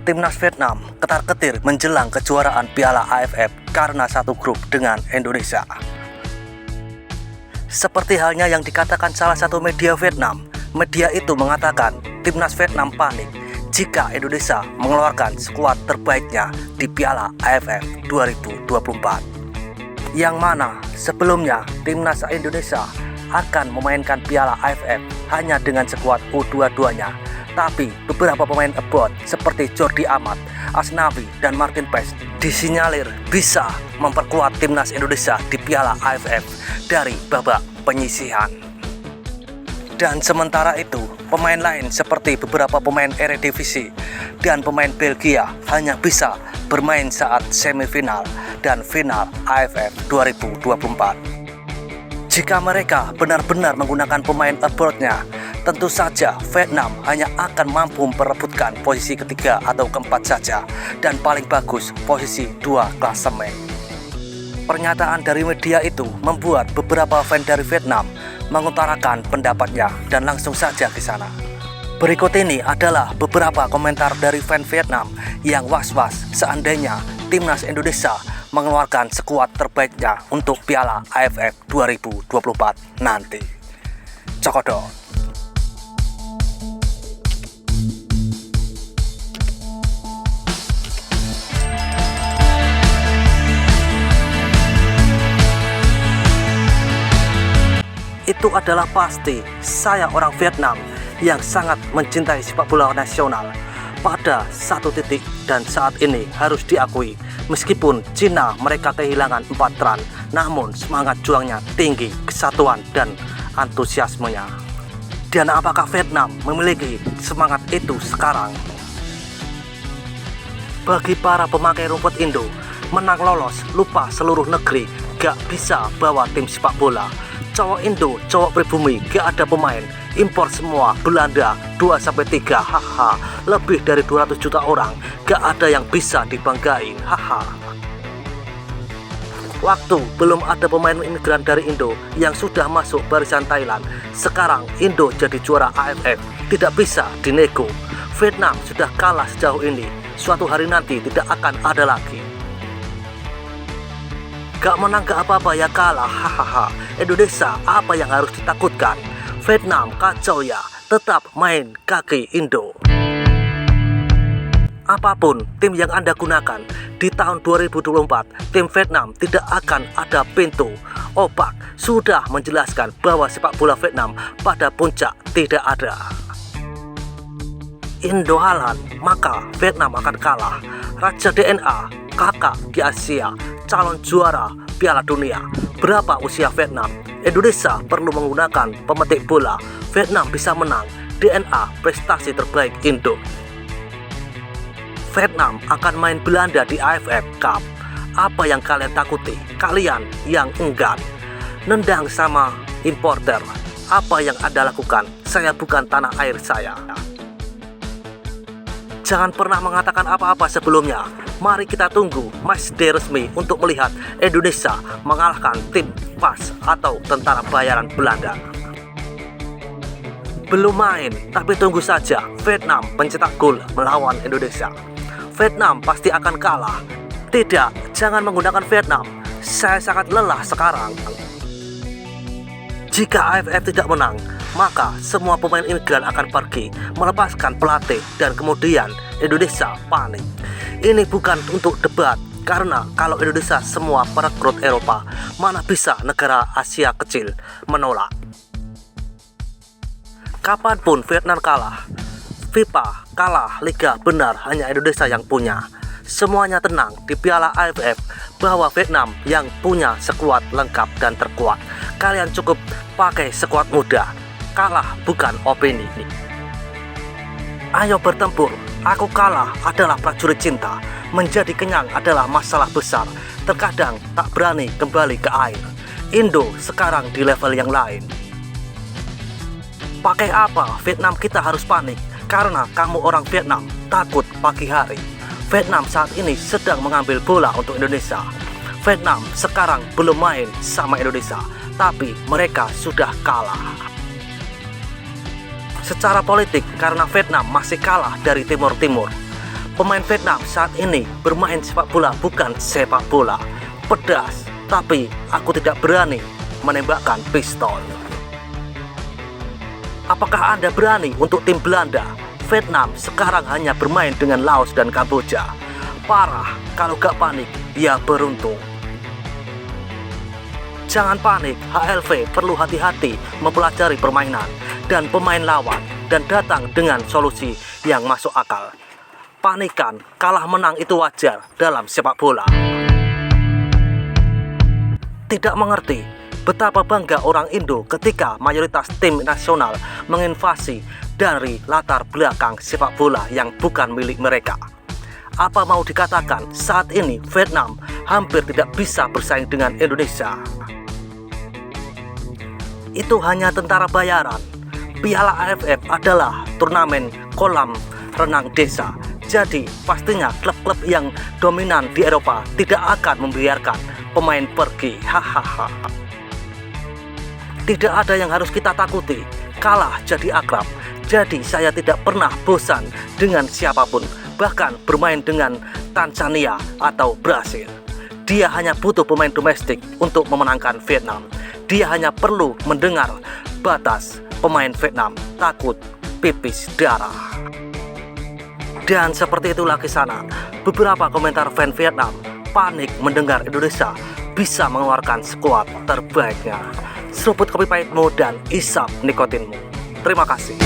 Timnas Vietnam ketar-ketir menjelang kejuaraan Piala AFF karena satu grup dengan Indonesia. Seperti halnya yang dikatakan salah satu media Vietnam, media itu mengatakan Timnas Vietnam panik jika Indonesia mengeluarkan skuad terbaiknya di Piala AFF 2024. Yang mana sebelumnya Timnas Indonesia akan memainkan Piala AFF hanya dengan skuad U22-nya. Tapi beberapa pemain abroad seperti Jordi Amat, Asnawi, dan Martin Paes disinyalir bisa memperkuat Timnas Indonesia di Piala AFF dari babak penyisihan. Dan sementara itu, pemain lain seperti beberapa pemain Eredivisie dan pemain Belgia hanya bisa bermain saat semifinal dan final AFF 2024. Jika mereka benar-benar menggunakan pemain abroad-nya, tentu saja Vietnam hanya akan mampu memperebutkan posisi ketiga atau keempat saja, dan paling bagus posisi 2 klasemen. Pernyataan dari media itu membuat beberapa fans dari Vietnam mengutarakan pendapatnya, dan langsung saja ke sana. Berikut ini adalah beberapa komentar dari fans Vietnam yang was-was seandainya Timnas Indonesia mengeluarkan skuad terbaiknya untuk Piala AFF 2024 nanti. Cokodot. Itu adalah pasti saya orang Vietnam yang sangat mencintai sepak bola nasional pada satu titik, dan saat ini harus diakui meskipun Cina mereka kehilangan 4 run, namun semangat juangnya tinggi, kesatuan dan antusiasmenya. Dan apakah Vietnam memiliki semangat itu sekarang? Bagi para pemakai rumput Indo, menang lolos lupa seluruh negeri, gak bisa bawa tim sepak bola. Cowok Indo, cowok pribumi, gak ada pemain, impor semua, Belanda 2-3, haha, lebih dari 200 juta orang, gak ada yang bisa dibanggain, haha. Waktu belum ada pemain imigran dari Indo yang sudah masuk barisan Thailand, sekarang Indo jadi juara AFF, tidak bisa dinego. Vietnam sudah kalah sejauh ini, suatu hari nanti tidak akan ada lagi. Gak menang gak apa-apa ya kalah, hahaha. Indonesia apa yang harus ditakutkan? Vietnam kacau ya, tetap main kaki Indo. Apapun tim yang Anda gunakan di tahun 2024, tim Vietnam tidak akan ada pintu. Opak sudah menjelaskan bahwa sepak bola Vietnam pada puncak tidak ada. Indo halan, maka Vietnam akan kalah. Raja DNA, kakak di Asia, calon juara Piala Dunia. Berapa usia Vietnam? Indonesia perlu menggunakan pemetik bola. Vietnam bisa menang. DNA prestasi terbaik Indo. Vietnam akan main Belanda di AFF Cup. Apa yang kalian takuti? Kalian yang enggan nendang sama importer. Apa yang Anda lakukan? Saya bukan tanah air saya. Jangan pernah mengatakan apa-apa sebelumnya. Mari kita tunggu matchday resmi untuk melihat Indonesia mengalahkan tim PAS atau tentara bayaran Belanda. Belum main, tapi tunggu saja Vietnam pencetak gol melawan Indonesia. Vietnam pasti akan kalah. Tidak, jangan menggunakan Vietnam. Saya sangat lelah sekarang. Jika AFF tidak menang, maka semua pemain imigran akan pergi, melepaskan pelatih, dan kemudian Indonesia panik. Ini bukan untuk debat, karena kalau Indonesia semua perekrut Eropa, mana bisa negara Asia kecil menolak. Kapanpun Vietnam kalah, FIFA kalah, Liga benar hanya Indonesia yang punya. Semuanya tenang di Piala AFF bahwa Vietnam yang punya skuad lengkap dan terkuat. Kalian cukup pakai skuad muda. Kalah bukan opini. Ayo bertempur. Aku kalah adalah prajurit cinta. Menjadi kenyang adalah masalah besar. Terkadang tak berani kembali ke air. Indo sekarang di level yang lain. Pakai apa Vietnam kita harus panik? Karena kamu orang Vietnam takut pagi hari. Vietnam saat ini sedang mengambil bola untuk Indonesia. Vietnam sekarang belum main sama Indonesia, tapi mereka sudah kalah. Secara politik, karena Vietnam masih kalah dari Timur Timur, Pemain Vietnam saat ini bermain sepak bola bukan sepak bola. Pedas, tapi aku tidak berani menembakkan pistol. Apakah Anda berani untuk tim Belanda? Vietnam sekarang hanya bermain dengan Laos dan Kamboja. Parah, kalau gak panik, ya beruntung. Jangan panik, HLV perlu hati-hati mempelajari permainan dan pemain lawan dan datang dengan solusi yang masuk akal. Panikan, kalah menang itu wajar dalam sepak bola. Tidak mengerti betapa bangga orang Indo ketika mayoritas tim nasional menginvasi dari latar belakang sepak bola yang bukan milik mereka. Apa mau dikatakan, saat ini Vietnam hampir tidak bisa bersaing dengan Indonesia. Itu hanya tentara bayaran. Piala AFF adalah turnamen kolam renang desa. Jadi pastinya klub-klub yang dominan di Eropa tidak akan membiarkan pemain pergi. Hahaha. Tidak ada yang harus kita takuti. Kalah jadi akrab. Jadi saya tidak pernah bosan dengan siapapun, bahkan bermain dengan Tanzania atau Brasil. Dia hanya butuh pemain domestik untuk memenangkan Vietnam. Dia hanya perlu mendengar batas pemain Vietnam takut pipis darah. Dan seperti itulah kisana beberapa komentar fan Vietnam panik mendengar Indonesia bisa mengeluarkan skuad terbaiknya. Seruput kopi pahitmu dan isap nikotinmu. Terima kasih.